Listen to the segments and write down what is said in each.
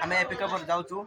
आमे पिकअप पर जाउछु।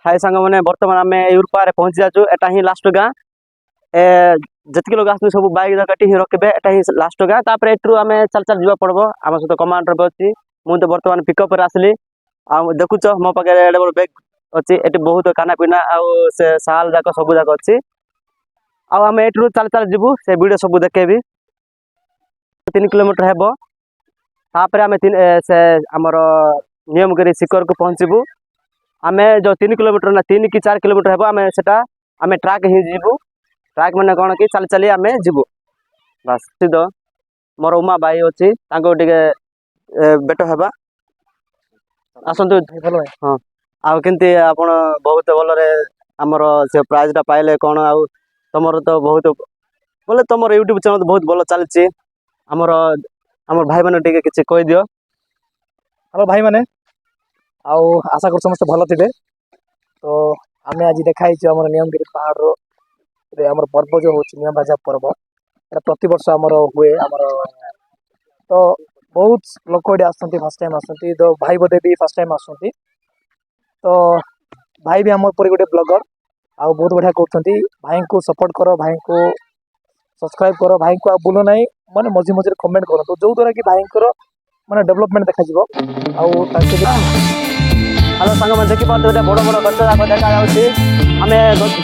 हाय सांग मैंने बर्तमान आम यूरपा पहुंची जाचु। एटा ही लास्ट गाँ जितक लोग आस सब बैग जगह ही रखे एटा ही लास्ट गाँ। तापर एट्रु आम चल चल जा पड़ब। आम सहित कमांडर भी अच्छी मुझे बर्तमान पिकअप आसली। आ देखुच मो पाखे एडे बड़ बैग अच्छी। ये बहुत खाना पीना से साल जाक सब जाक अच्छी। आम एट्रु चल चल जीवु से वीडियो सब देखेबी। 3 किलोमीटर हेब। तापर आम से आमर नियमगिरी शिखर को पहुँचबू। आम जो 3 किलोमीटर ना 3 कि 4 किलोमीटर हेब आम सेटा आम ट्राक ही जीवु। ट्राक मैंने कौन कि चल चली आम जीवु बस सीध। मोर उमा भाई अच्छी बेट हेबा आसतु। हाँ आमती आप बहुत भलरे आमर से प्राइजटा पाइले कौन आउ तुम तो बहुत बोले तुम यूट्यूब चैनल बहुत भल चलती। आमर आमर भाई मैंने टे कि कही दियो। हेलो भाई मैंने आउ आशा कर समस्त भल थे। तो आम आज देखाई आम नियमगिरी पहाड़ आम पर्व जो हूँ नियम राजा पर्व ये प्रति वर्ष आमर हुए आमर। तो बहुत लोक ये आसती फर्स्ट टाइम आसती। तो भाई बोधे भी फर्स्ट टाइम आसती। तो भाई भी आम गोटे ब्लॉगर आउ बहुत बढ़िया कर भाई को सपोर्ट कर भाई को सब्सक्राइब कर भाई को बुलो ना माने मझे मझे कमेंट करूँ जो द्वारा कि भाई माने डेवलपमेंट देखा हेलो सांग मैं देखी पार्थ बड़ बड़ गच जाक देखा आम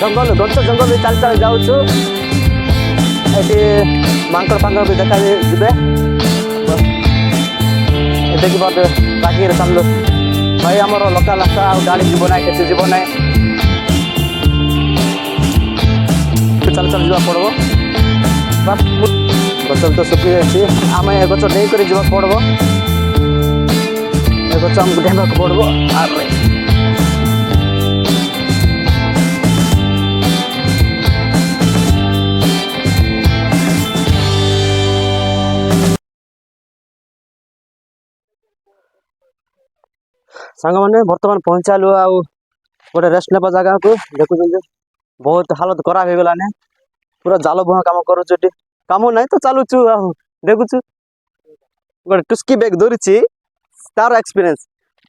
जंगल गच जंगल भी चल चल जाऊँ। ये मांकड़ फांकड़ भी देखा जी देखी पार्थ बाकी चल भाई आमर लका लका गाड़ी जीव ना के जीव ना चल चल जा पड़ब। गच तो सुखी जाए आम ए गच नहीं कर जा पड़ब। ए गच आमको ढेंगा पड़ब। सांग मैंने बर्तमान पहुंचालु आ गोटे रेस्ट ने जगह को देखुं बहुत हालत खराब हो गलाने। पूरा जाल बुहा कम करुँ कम ना तो चलुचु देखुचु गोटे टुस्की बैग धरी तार एक्सपीरियंस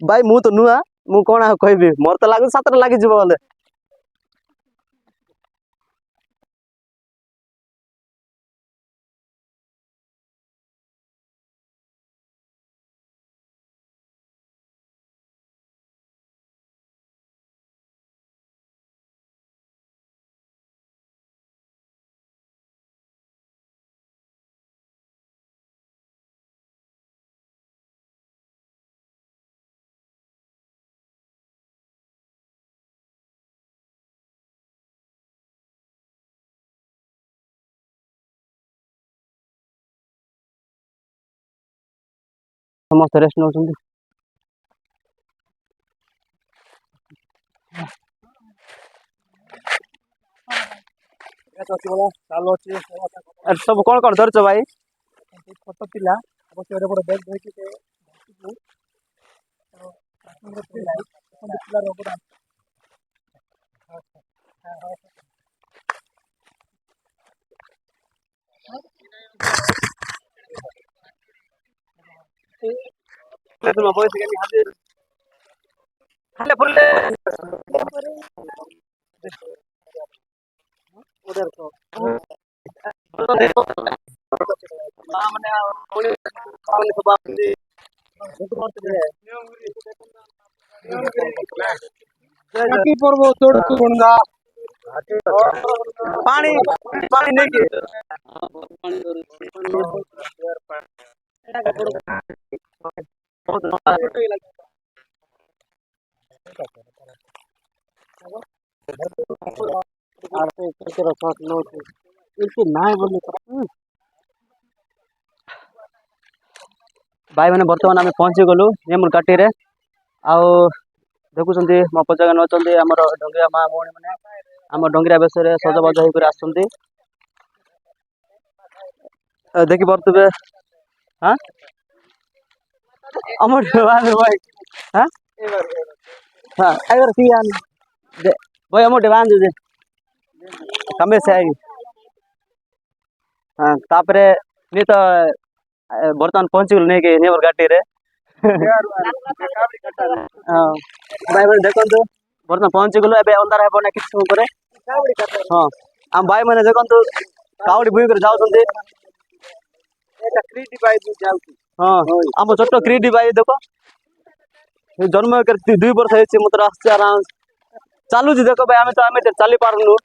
भाई मु तो नुआ मु कौन कहबी मोर तो लगे सतरे लगे बोले। समस्त रेस्ट नौ सब कौन धरच भाई छोट पिला बड़े बड़े बैग धरिकी पर्व पानी पानी नहीं के भाई मैंने बर्तमान आम पहुंची गलु नेमुर काटी रे आउ देखुଛନ୍ତି ମୋ ପଛରେ ନଉଛନ୍ତି ଆମର ଡଙ୍ଗିରା ମା ଭଉଣୀ ମାନେ ଆମ ଡଙ୍ଗିରା ବେଶରେ ସଜବାଜ ହେଇକରି ଆସୁଛନ୍ତି ଦେଖି ପାରୁଥିବେ ହଁ ଆମର ଭାଇ ହଁ ହଁ ଏଗାର କି ଆନ दे भाई हम बांध दे कमे से आई हाँ तापरे नहीं तो बर्तमान पहुंची गल नहीं कि नेमर गाटी रे हाँ भाई मैंने देखो बर्तमान पहुंची गलु एबे अंधार हेबो ना किछ ऊपर हाँ हम भाई मैंने देखो कावड़ी बुई कर जाउछंती एटा क्रीडी भाई जाउछी हाँ हम छोटो क्रीडी भाई देखो जन्म कर 2 वर्ष है मतलब आस्ते आराम चालू जी देखो भाई आमे तो आमे चली पारनु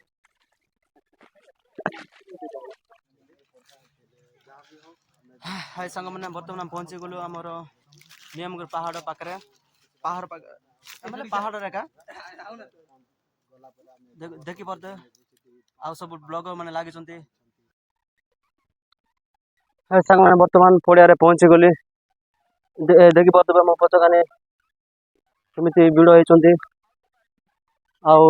हाय संग मैंने बर्तमान पहुंची गलु हमर नियमगढ़ पहाड़ पाखरे पहाड़ मतलब पहाड़ रेखा देखि परते आ सब ब्लॉगर माने लागि छंती हाय संग मैंने बर्तमान पड़िया रे पहुंची गली देखि परते मो पछकाने केमिति भिड़ होई छंती आउ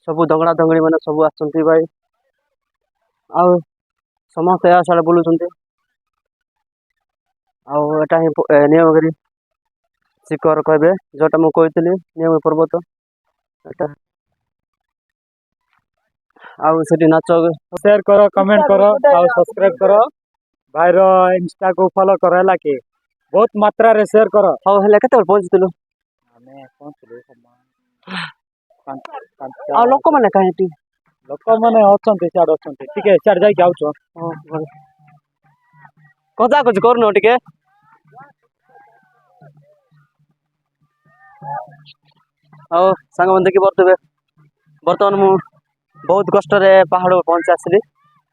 सब दंगड़ा दंगड़ी मैंने सब आसती भाई आउ समस्त या साड़े बुलूं आटा ही नियमगिरी शिखर कहे जोटा मुझे नियम पर्वत आउ से नाच शेयर करो कमेंट करो और सब्सक्राइब करो भाई रो इंस्टा को फॉलो करो है कि बहुत मात्रा रे शेयर करो हाँ हेले केते पहुंचलु आमे पहुंचलु आ लोक माने काहेटी लोक माने अछंती सियाड अछंती ठीक है सियाड जाई जाउछो कथा कुछ करनो टिके आओ संग मन देखि परतबे बर्तमान मु बहुत कष्ट रे पहाड़ पहुंच आसली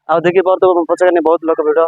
आ देखि परतबे पछकने बहुत लोक भिड़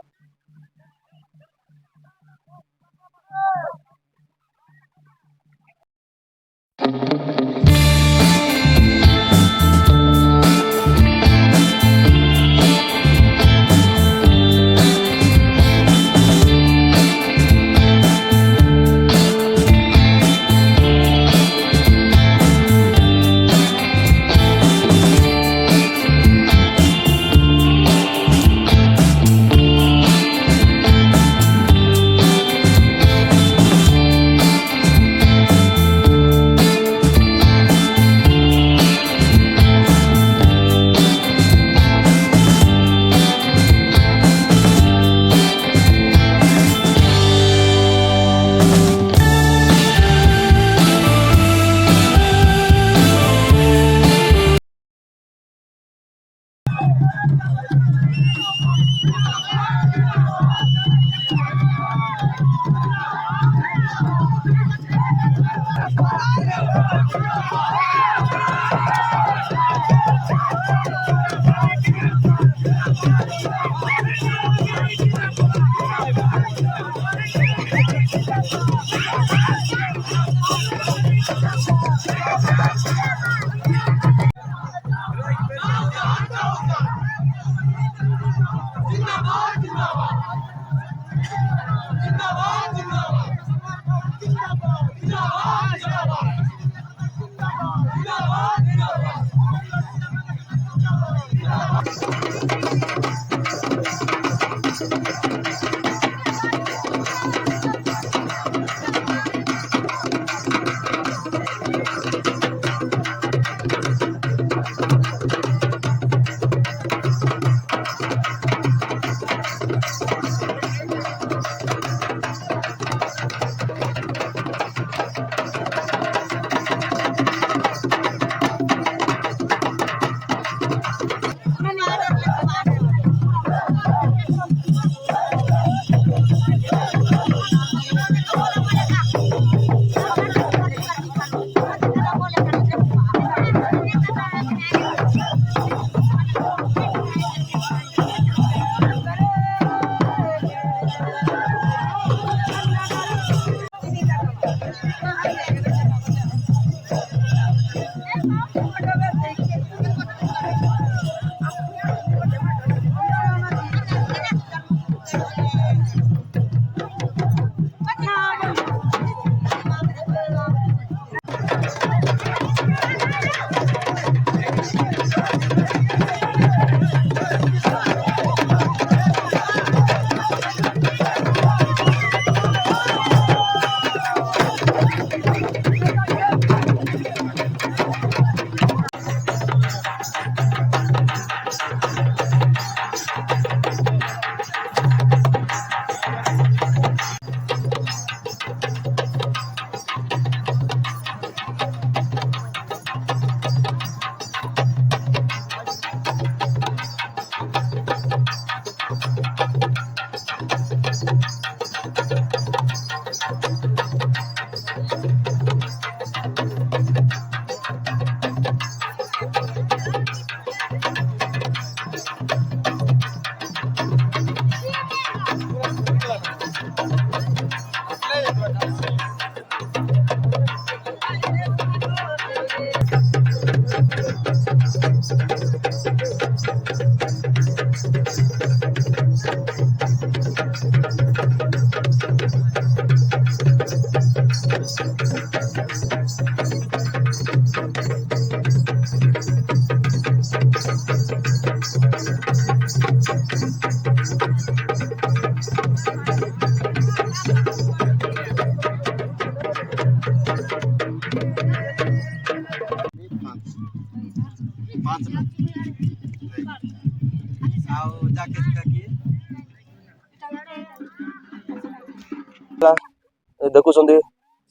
ଦେଖୁଛନ୍ତି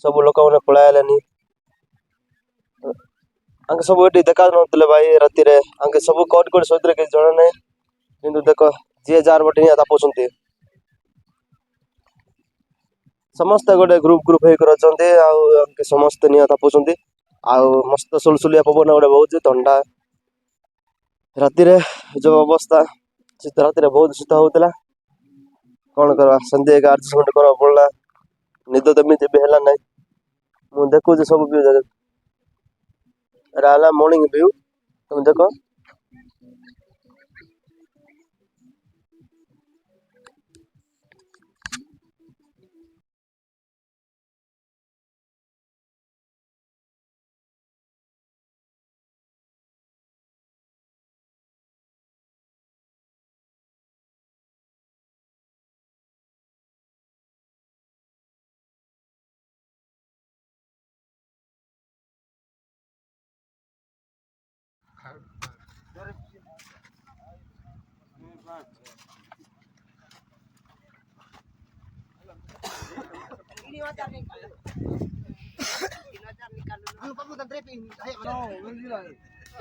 ସବୁ ଲୋକମାନେ ପଳାଇଲେନି ଆଙ୍କେ ସବୁ ଏଠି ଦେଖା ନଥିଲେ ଭାଇ ରାତିରେ ଆଙ୍କେ ସବୁ କୋଉଠି କୋଉଠି ଶୋଇଥିଲେ କିଛି ଜଣା ନାହିଁ କିନ୍ତୁ ଦେଖ ଯିଏ ଯାହାର ଗୋଟେ ନିଆଁ ତାପୁଛନ୍ତି ସମସ୍ତେ ଗୋଟେ ଗ୍ରୁପ ହେଇକରି ଅଛନ୍ତି ଆଉ ଆଙ୍କେ ସମସ୍ତେ ନିଆଁ ତାପୁଛନ୍ତି ଆଉ ମସ୍ତ ସୁଲସୁଲିଆ ପବନ ଗୋଟେ ବହୁଛି ଥଣ୍ଡା ରାତିରେ ଯୋଉ ଅବସ୍ଥା ଶୀତ ରାତିରେ ବହୁତ ଶୀତ ହଉଥିଲା କଣ କରିବା ସେମିତି ଏକ ଆଡଜଷ୍ଟମେଣ୍ଟ କରିବାକୁ ପଡିଲା ନିଦ ତ ଏମିତି ବି ହେଲା ନାହିଁ ମୁଁ ଦେଖୁଛି ସବୁ ଭିଉ ଏଟା ହେଲା ମର୍ଣ୍ଣିଂ ଭିଉ তুমি দেখো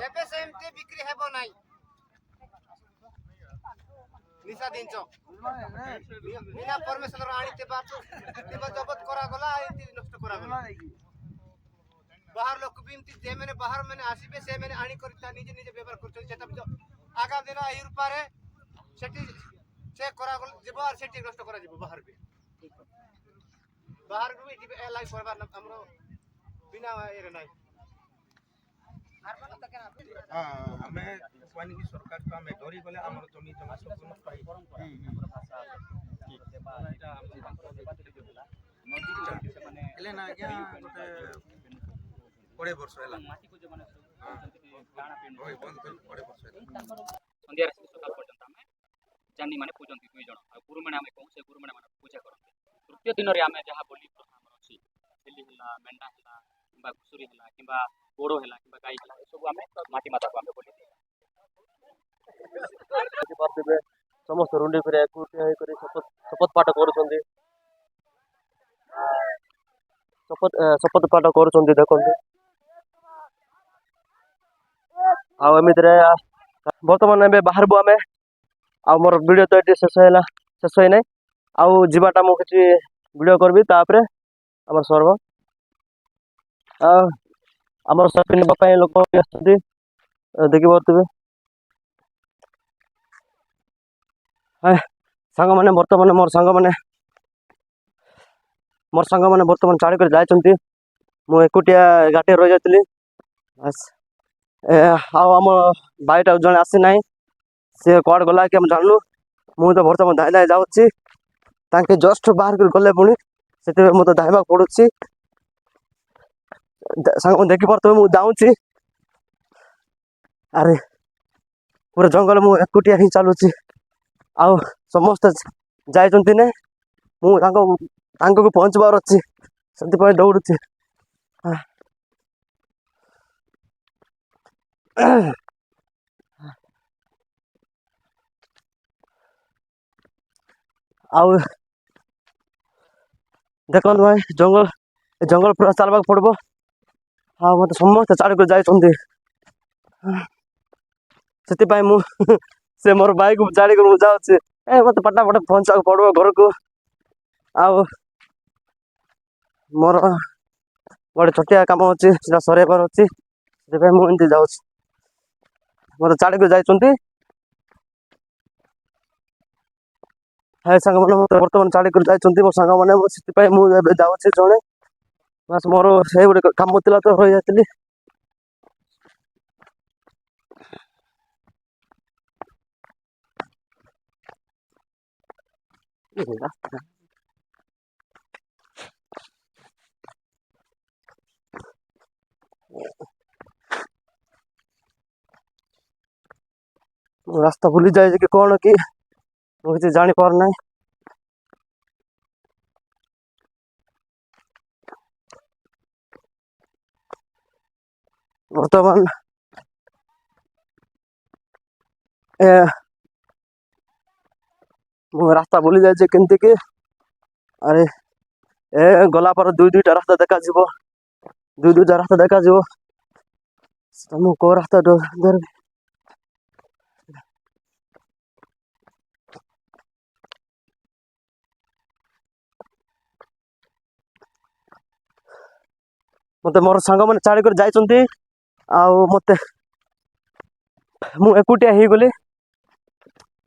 ଏବେ ସେମିତି ବିକ୍ରି ହେବ ନାହିଁ ନିଶା ଜିନିଷ ବିନା ପରମିଶନ ଆଣିଥିବା ଜବତ କରାଗଲା ଏମିତି ନଷ୍ଟ କରାଗଲା ବାହାର ଲୋକ ବି ଏମିତି ଯେମାନେ ବାହାର ମାନେ ଆସିବେ ସେମାନେ ଆଣିକରି ନିଜେ ନିଜେ ବ୍ୟବହାର କରୁଛନ୍ତି ସେଟା ଆଗାମୀ ଦିନ ଏହି ରୂପରେ ସେଠି ସେ କରାଗଲା ଯିବ ଆଉ ସେଠି ନଷ୍ଟ କରାଯିବ ବାହାର ବି ବାହାରକୁ ବି ଯିବେ ଲାଇଫ କରିବାର ଆମର ବିନା ଇଏରେ ନାହିଁ ଆମେ କହିନି କି ସରକାର ଆମେ ଡରି ଗଲେ ଆମର ଜମି ଜମା ସବୁ ନଷ୍ଟ ହେଇଯିବ ହେଲେ ନା ଆଜ୍ଞା ଗୋଟେ 20 ବର୍ଷ ହେଲା ବନ୍ଦ କରି 20 ବର୍ଷ ହେଲା ସନ୍ଧ୍ୟାରେ ସକାଳ ପର୍ଯ୍ୟନ୍ତ ଆମେ ଜାନି ମାନେ ପୂଜନ୍ତି 2 ଜଣ ଆଉ ଗୁରୁମାନେ ଆମେ କହୁ ସେ ଗୁରୁମାନେ ମାନେ ପୂଜା କରନ୍ତି ତୃତୀୟ ଦିନରେ ଆମେ ଯାହା ବୋଲି ପ୍ରଥା ଆମର ଅଛି ଛେଲି ହେଲା ମେଣ୍ଢା ହେଲା କିମ୍ବା ଘୁଷୁରୀ ହେଲା କିମ୍ବା ଗୋଡ଼ ହେଲା କିମ୍ବା ଗାଈ ହେଲା ଏସବୁ ଆମେ ମାଟି ମାତାକୁ ଆମେ ବୋଲି ଦେଖିପାରୁଥିବେ ସମସ୍ତେ ରୁଣ୍ଡି କରି ଏକୁଟିଆ ହେଇକରି ଶପଥ ପାଠ କରୁଛନ୍ତି ଶପଥ ପାଠ କରୁଛନ୍ତି ଦେଖନ୍ତୁ ଆଉ ଏମିତିରେ ବର୍ତ୍ତମାନ ଏବେ ବାହାରବୁ ଆମେ ଆଉ ମୋର ଭିଡ଼ିଓ ତ ଏଠି ଶେଷ ହେଇନାହିଁ ଆଉ ଯିବାଟା ମୁଁ କିଛି ଭିଡ଼ିଓ କରିବି ତାପରେ ଆମର ସର୍ବ ଆଉ ଆମର ସପିଂ ନେବା ପାଇଁ ଲୋକ ଆସୁଛନ୍ତି ଦେଖିପାରୁଥିବେ ସାଙ୍ଗମାନେ ବର୍ତ୍ତମାନ ମୋର ସାଙ୍ଗମାନେ ବର୍ତ୍ତମାନ ଛାଡ଼ିକରି ଯାଇଛନ୍ତି ମୁଁ ଏକୁଟିଆ ଗାଡ଼ିରେ ରହିଯାଇଥିଲି ବାସ୍ ଆଉ ଆମ ଭାଇଟା ଜଣେ ଆସିନାହିଁ, ସେ କୁଆଡ଼େ ଗଲା କି ଆମେ ଜାଣିଲୁ। ମୁଁ ତ ବର୍ତ୍ତମାନ ଧାଇଁ ଧାଇଁ ଯାଉଛି, ତାଙ୍କେ ଜଷ୍ଟ ବାହାର କରି ଗଲେ ପୁଣି, ସେଥିପାଇଁ ମୋତେ ଧାଇଁବାକୁ ପଡ଼ୁଛି। ସାଙ୍ଗମାନେ ଦେଖିପାରୁଥିବେ ମୁଁ ଯାଉଛି, ଆରେ ପୁରା ଜଙ୍ଗଲ ମୁଁ ଏକୁଟିଆ ହିଁ ଚାଲୁଛି। ଆଉ ସମସ୍ତେ ଯାଇଛନ୍ତି ନା, ମୁଁ ତାଙ୍କକୁ ପହଞ୍ଚିବାର ଅଛି, ସେଥିପାଇଁ ଦୌଡ଼ୁଛି। ଆଉ ଦେଖନ୍ତୁ ଭାଇ, ଜଙ୍ଗଲ ପୁରା ଚାଲିବାକୁ ପଡ଼ିବ। ଆଉ ମୋତେ ସମସ୍ତେ ଛାଡ଼ିକରି ଯାଇଛନ୍ତି, ସେଥିପାଇଁ ମୁଁ ସେ ମୋର ବାଇକ୍ ଛାଡ଼ିକରି ମୁଁ ଯାଉଛି। ମୋତେ ପଟାପଟ ପହଞ୍ଚିବାକୁ ପଡ଼ିବ ଘରକୁ। ଆଉ ମୋର ଗୋଟେ ଛୋଟିଆ କାମ ଅଛି, ସେଟା ସରେଇବାର ଅଛି, ସେଥିପାଇଁ ମୁଁ ଏମିତି ଯାଉଛି। ମୋତେ ଛାଡ଼ିକରି ଯାଇଛନ୍ତି। ହେ ସାଙ୍ଗମାନେ ମୋତେ ବର୍ତ୍ତମାନ ଛାଡ଼ିକରି ଯାଇଛନ୍ତି ମୋ ସାଙ୍ଗମାନେ, ସେଥିପାଇଁ ମୁଁ ଏବେ ଯାଉଛି ଜଣେ। ବାସ୍ ମୋର ସେଇ ଗୋଟେ କାମ ଥିଲା ତ ରହିଯାଇଥିଲି। ମୁଁ ରାସ୍ତା ଭୁଲି ଯାଇଛି କି କ'ଣ କି ମୁଁ କିଛି ଜାଣିପାରୁନାହିଁ। ବର୍ତ୍ତମାନ ମୁଁ ରାସ୍ତା ଭୁଲି ଯାଇଛି କେମିତି କି। ଆରେ ଗଲା ପରେ ଦୁଇଟା ରାସ୍ତା ଦେଖାଯିବ, ଦୁଇଟା ରାସ୍ତା ଦେଖାଯିବ। ମୁଁ କୋଉ ରାସ୍ତା ଧରିବି? ମୋତେ ମୋର ସାଙ୍ଗମାନେ ଛାଡ଼ିକରି ଯାଇଛନ୍ତି, ଆଉ ମୁଁ ଏକୁଟିଆ ହେଇଗଲି।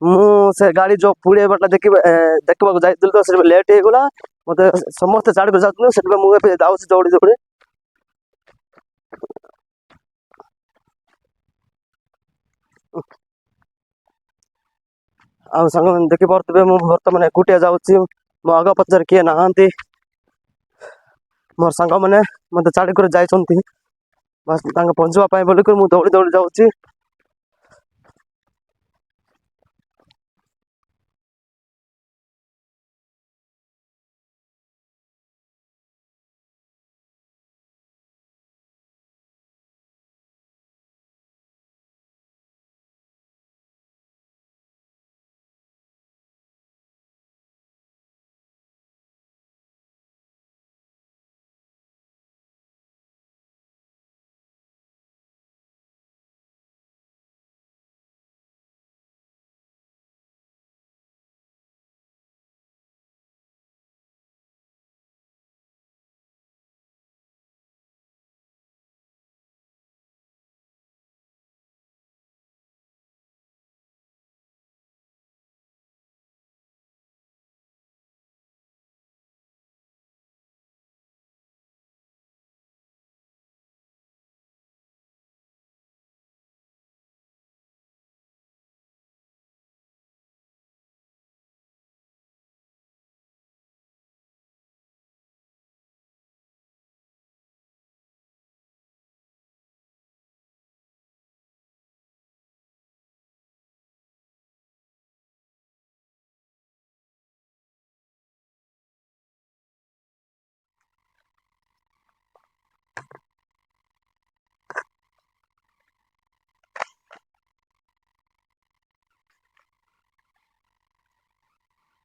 ମୁଁ ସେ ଗାଡ଼ି ଯୋଉ ପୁଡ଼େଇବାଟା ଦେଖିବାକୁ ଯାଇଥିଲି ତ, ସେଠି ଲେଟ୍ ହେଇଗଲା। ମୋତେ ସମସ୍ତେ ଛାଡ଼ିକରି ଯାଉଛନ୍ତି, ସେଥିପାଇଁ ମୁଁ ଏବେ ଯାଉଛି ଦୌଡ଼ି ଦୌଡ଼ି। ଆଉ ସାଙ୍ଗମାନେ ଦେଖିପାରୁଥିବେ ମୁଁ ବର୍ତ୍ତମାନ ଏକୁଟିଆ ଯାଉଛି, ମୋ ଆଗ ପଛରେ କିଏ ନାହାନ୍ତି। ମୋର ସାଙ୍ଗମାନେ ମୋତେ ଛାଡ଼ିକରି ଯାଇଛନ୍ତି, ବାସ୍ ତାଙ୍କ ପହଞ୍ଚିବା ପାଇଁ ବୋଲିକରି ମୁଁ ଦୌଡ଼ି ଦୌଡ଼ି ଯାଉଛି।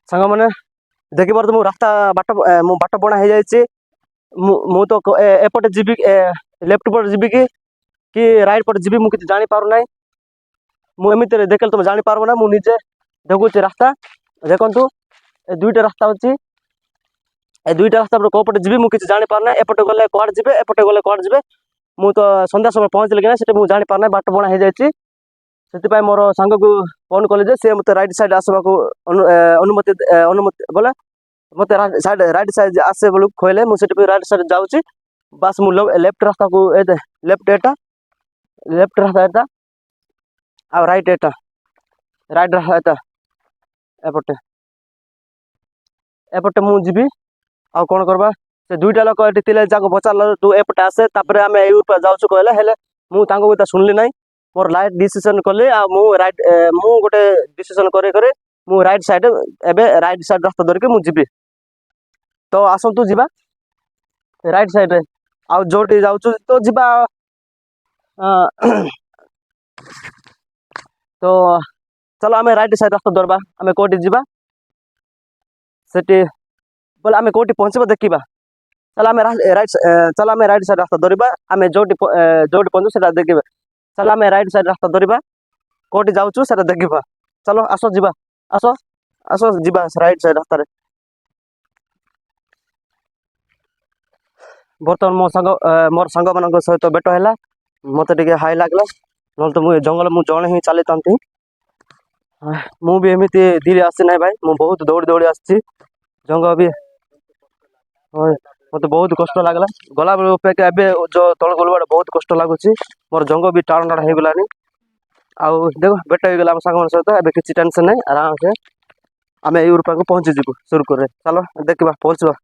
ସାଙ୍ଗମାନେ ଦେଖିପାରୁଥିବେ ମୁଁ ବାଟ ବଣା ହେଇଯାଇଛି। ମୁଁ ତ ଏପଟେ ଯିବି, ଲେଫ୍ଟ ପଟେ ଯିବି କି ରାଇଟ୍ ପଟେ ଯିବି, ମୁଁ କିଛି ଜାଣିପାରୁନାହିଁ। ମୁଁ ଏମିତିରେ ଦେଖିଲେ ତମେ ଜାଣିପାରିବ ନା, ମୁଁ ନିଜେ ଦେଖୁଛି ରାସ୍ତା। ଦେଖନ୍ତୁ, ଏ ଦୁଇଟା ରାସ୍ତା ଅଛି, ଏ ଦୁଇଟା ରାସ୍ତା କୋଉ ପଟେ ଯିବି ମୁଁ କିଛି ଜାଣିପାରୁନାହିଁ। ଏପଟେ ଗଲେ କୁଆଡ଼େ ଯିବେ, ଏପଟେ ଗଲେ କୁଆଡ଼େ ଯିବେ, ମୁଁ ତ ସନ୍ଧ୍ୟା ସମୟ ପହଞ୍ଚିଲି କି ନା ସେଟା ମୁଁ ଜାଣିପାରୁନାହିଁ। ବାଟ ବଣା ହେଇଯାଇଛି, ସେଥିପାଇଁ ମୋର ସାଙ୍ଗକୁ ଫୋନ୍ କଲି ଯେ ସେ ମୋତେ ରାଇଟ୍ ସାଇଡ଼୍ ଆସିବାକୁ ଅନୁମତି ବୋଲେ ମୋତେ ରାଇଟ୍ ସାଇଡ଼୍ ଆସେ ବୋଲି କହିଲେ, ମୁଁ ସେଥିପାଇଁ ରାଇଟ୍ ସାଇଡ଼୍ ଯାଉଛି। ବାସ୍ ମୁଁ ଲେଫ୍ଟ ରାସ୍ତାକୁ ଲେଫ୍ଟ ଏଟା लेफ्ट रास्ता एटा ଆଉ ରାଇଟ୍ ଏଟା ରାଇଟ୍ ରାସ୍ତା ଏଟା ଏପଟେ ଏପଟେ ମୁଁ ଯିବି ଆଉ କ'ଣ କରିବା ସେ ଦୁଇଟା ଲୋକ ଏଠି ଥିଲେ ଯାକ ପଚାରିଲା ତୁ ଏପଟେ ଆସେ ତାପରେ ଆମେ ଏଇ ଉପରେ ଯାଉଛୁ କହିଲେ ହେଲେ ମୁଁ ତାଙ୍କ କଥା ଶୁଣିଲି ନାହିଁ ମୋର ରାଇଟ୍ ଡିସିସନ୍ କଲି ଆଉ ମୁଁ ଗୋଟେ ଡିସିସନ୍ କରି କରି ମୁଁ ରାଇଟ୍ ସାଇଡ୍ ଏବେ ରାଇଟ୍ ସାଇଡ୍ ରାସ୍ତା ଧରିକି ମୁଁ ଯିବି ତ ଆସନ୍ତୁ ଯିବା ରାଇଟ୍ ସାଇଡ୍ରେ ଆଉ ଯୋଉଠି ଯାଉଛୁ ତ ଯିବା ତ ଚାଲ ଆମେ ରାଇଟ୍ ସାଇଡ୍ ରାସ୍ତା ଧରିବା ଆମେ କୋଉଠି ଯିବା ସେଠି ବୋଲେ ଆମେ କୋଉଠି ପହଞ୍ଚିବା ଦେଖିବା ଚାଲ ଆମେ ଚାଲ ଆମେ ରାଇଟ୍ ସାଇଡ୍ ରାସ୍ତା ଧରିବା ଆମେ ଯୋଉଠି ପହଞ୍ଚୁ ସେଟା ଦେଖିବା ଚାଲ ଆମେ ରାଇଟ୍ ସାଇଡ୍ ରାସ୍ତା ଧରିବା କୋଉଠି ଯାଉଛୁ ସେଟା ଦେଖିବା ଚାଲ ଆସ ଯିବା ଆସ ଆସ ଯିବା ରାଇଟ୍ ସାଇଡ୍ ରାସ୍ତାରେ ବର୍ତ୍ତମାନ ମୋର ସାଙ୍ଗମାନଙ୍କ ସହିତ ଭେଟ ହେଲା ମତେ ଟିକେ ହାଇ ଲାଗିଲା ନହେଲେ ତ ମୁଁ ଏ ଜଙ୍ଗଲ ମୁଁ ଜଣେ ହିଁ ଚାଲିଥାନ୍ତି ମୁଁ ବି ଏମିତି ଧୀରେ ଆସିନାହିଁ ଭାଇ ମୁଁ ବହୁତ ଦୌଡ଼ି ଦୌଡ଼ି ଆସିଛି ଜଙ୍ଗଲ ବି ମତେ ବହୁତ କଷ୍ଟ ଲାଗିଲା ଗଲାବେଳେ ଅପେକ୍ଷା ଏବେ ଯୋଉ ତଳକୁ ଗଲାବେଳେ ବହୁତ କଷ୍ଟ ଲାଗୁଛି ମୋର ଜଙ୍ଗ ବି ଟାଣ ଟାଣ ହେଇଗଲାଣି ଆଉ ଦେଖ ଭେଟ ହେଇଗଲା ଆମ ସାଙ୍ଗମାନଙ୍କ ସହିତ ଏବେ କିଛି ଟେନସନ୍ ନାହିଁ ଆରାମସେ ଆମେ ଏଇ ପାଖକୁ ପହଞ୍ଚିଯିବୁ ସୁରୁଖୁରୁରେ ଚାଲ ଦେଖିବା ପହଞ୍ଚିବା